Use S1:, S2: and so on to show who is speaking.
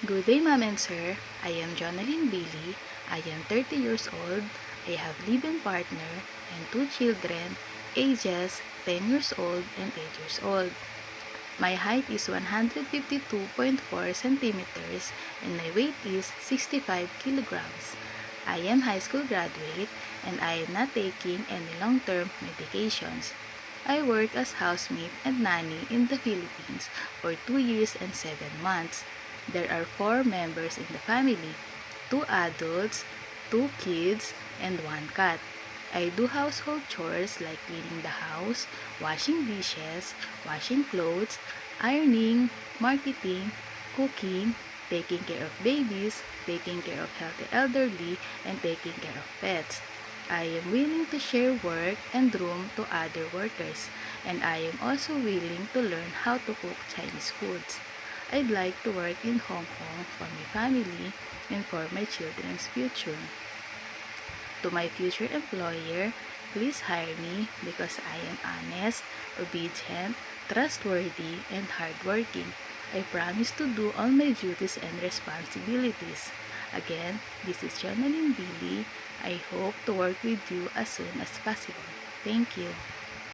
S1: Good day, ma'am and sir. I am Jonalyn Bailey. I am 30 years old. I have live-in partner and two children, ages 10 years old and 8 years old. My height is 152.4 centimeters and my weight is 65 kilograms. I am high school graduate and I am not taking any long-term medications. I work as housemaid and nanny in the Philippines for 2 years and 7 months. There are 4 members in the family, 2 adults, 2 kids, and 1 cat. I do household chores like cleaning the house, washing dishes, washing clothes, ironing, marketing, cooking, taking care of babies, taking care of healthy elderly, and taking care of pets. I am willing to share work and room to other workers, and I am also willing to learn how to cook Chinese foods. I'd like to work in Hong Kong for my family and for my children's future. To my future employer, please hire me because I am honest, obedient, trustworthy, and hardworking. I promise to do all my duties and responsibilities. Again, this is Jonalyn Billy. I hope to work with you as soon as possible. Thank you.